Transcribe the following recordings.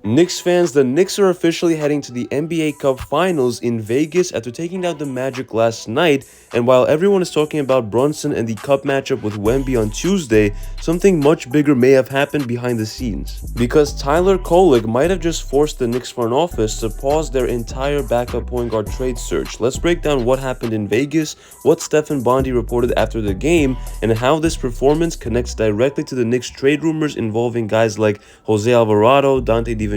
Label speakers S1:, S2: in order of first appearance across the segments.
S1: Knicks fans, the Knicks are officially heading to the NBA Cup Finals in Vegas after taking down the Magic last night, and while everyone is talking about Brunson and the Cup matchup with Wemby on Tuesday, something much bigger may have happened behind the scenes. Because Tyler Kolek might have just forced the Knicks front office to pause their entire backup point guard trade search. Let's break down what happened in Vegas, what Stephen Bondy reported after the game, and how this performance connects directly to the Knicks trade rumors involving guys like Jose Alvarado, Donte DiVincenzo,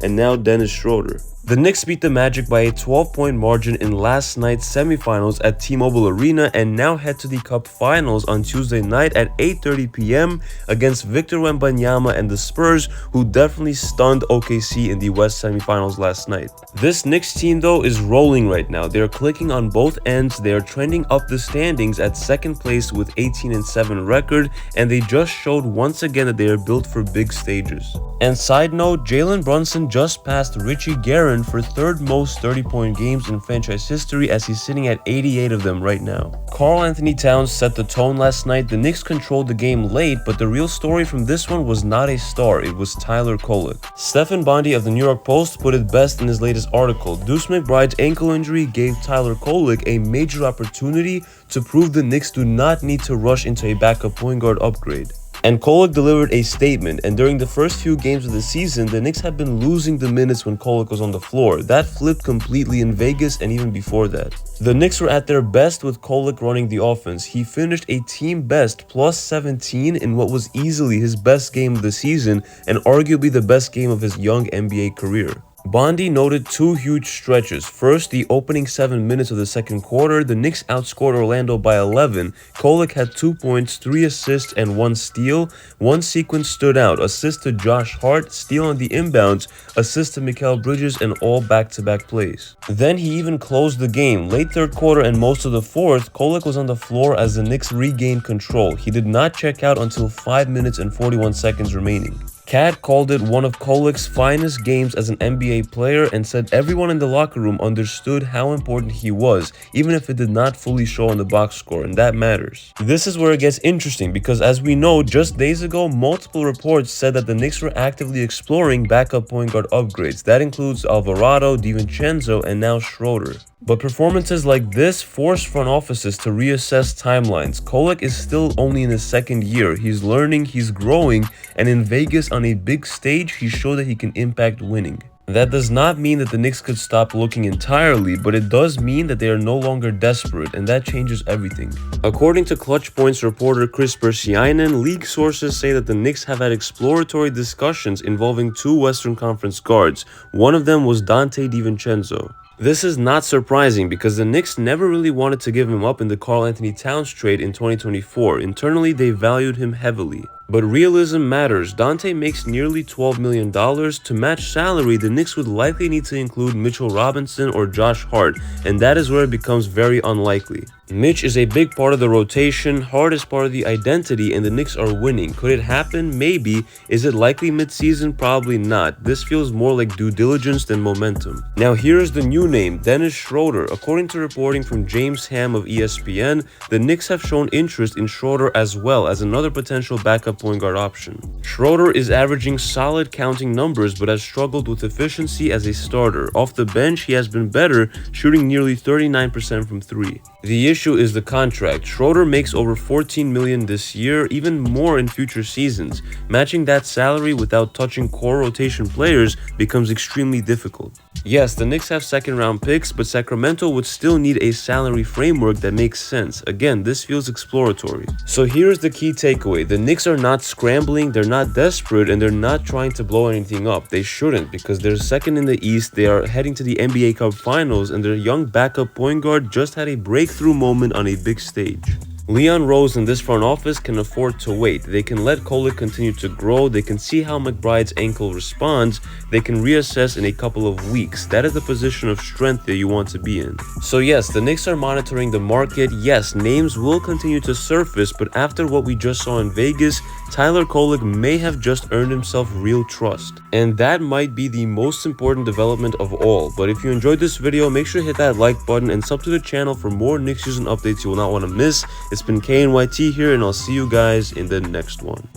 S1: and now Dennis Schroder. The Knicks beat the Magic by a 12-point margin in last night's semifinals at T-Mobile Arena and now head to the Cup Finals on Tuesday night at 8:30 p.m. against Victor Wembanyama and the Spurs, who definitely stunned OKC in the West semifinals last night. This Knicks team though is rolling right now. They are clicking on both ends. They are trending up the standings at second place with 18-7 record, and they just showed once again that they are built for big stages. And side note, Jalen Brunson just passed Richie Guerin for third most 30-point games in franchise history as he's sitting at 88 of them right now. Karl Anthony Towns set the tone last night. The Knicks controlled the game late, but the real story from this one was not a star, it was Tyler Kolek. Stephen Bondy of the New York Post put it best in his latest article. Deuce McBride's ankle injury gave Tyler Kolek a major opportunity to prove the Knicks do not need to rush into a backup point guard upgrade. And Kolek delivered a statement, and during the first few games of the season, the Knicks had been losing the minutes when Kolek was on the floor. That flipped completely in Vegas and even before that. The Knicks were at their best with Kolek running the offense. He finished a team best plus 17 in what was easily his best game of the season and arguably the best game of his young NBA career. Bondy noted two huge stretches. First, the opening 7 minutes of the second quarter, the Knicks outscored Orlando by 11. Kolek had 2 points, 3 assists, and 1 steal. One sequence stood out: assist to Josh Hart, steal on the inbounds, assist to Mikal Bridges, and all back-to-back plays. Then he even closed the game. Late third quarter and most of the fourth, Kolek was on the floor as the Knicks regained control. He did not check out until 5 minutes and 41 seconds remaining. Cat called it one of Kolek's finest games as an NBA player and said everyone in the locker room understood how important he was, even if it did not fully show on the box score, and that matters. This is where it gets interesting because, as we know, just days ago, multiple reports said that the Knicks were actively exploring backup point guard upgrades. That includes Alvarado, DiVincenzo, and now Schroder. But performances like this force front offices to reassess timelines. Kolek is still only in his second year. He's learning, he's growing, and in Vegas on a big stage, he showed that he can impact winning. That does not mean that the Knicks could stop looking entirely, but it does mean that they are no longer desperate, and that changes everything. According to Clutch Points reporter Chris Persianen, league sources say that the Knicks have had exploratory discussions involving two Western Conference guards. One of them was Donte DiVincenzo. This is not surprising because the Knicks never really wanted to give him up in the Karl Anthony Towns trade in 2024. Internally, they valued him heavily. But realism matters. Donte makes nearly $12 million. To match salary, the Knicks would likely need to include Mitchell Robinson or Josh Hart, and that is where it becomes very unlikely. Mitch is a big part of the rotation, Hart is part of the identity, and the Knicks are winning. Could it happen? Maybe. Is it likely mid-season? Probably not. This feels more like due diligence than momentum. Now here's the new name, Dennis Schroder. According to reporting from James Ham of ESPN, the Knicks have shown interest in Schroder as well as another potential backup point guard option. Schroder is averaging solid counting numbers but has struggled with efficiency as a starter. Off the bench, he has been better, shooting nearly 39% from 3. The issue is the contract. Schroder makes over $14 million this year, even more in future seasons. Matching that salary without touching core rotation players becomes extremely difficult. Yes, the Knicks have second-round picks, but Sacramento would still need a salary framework that makes sense. Again, this feels exploratory. So here's the key takeaway. The Knicks are not scrambling, they're not desperate, and they're not trying to blow anything up. They shouldn't, because they're second in the East, they are heading to the NBA Cup Finals, and their young backup point guard just had a breakthrough moment on a big stage. Leon Rose and this front office can afford to wait. They can let Kolek continue to grow, they can see how McBride's ankle responds, they can reassess in a couple of weeks. That is the position of strength that you want to be in. So yes, the Knicks are monitoring the market. Yes, names will continue to surface, but after what we just saw in Vegas, Tyler Kolek may have just earned himself real trust. And that might be the most important development of all. But if you enjoyed this video, make sure to hit that like button and sub to the channel for more Knicks news and updates you will not want to miss. It's been KNYT here, and I'll see you guys in the next one.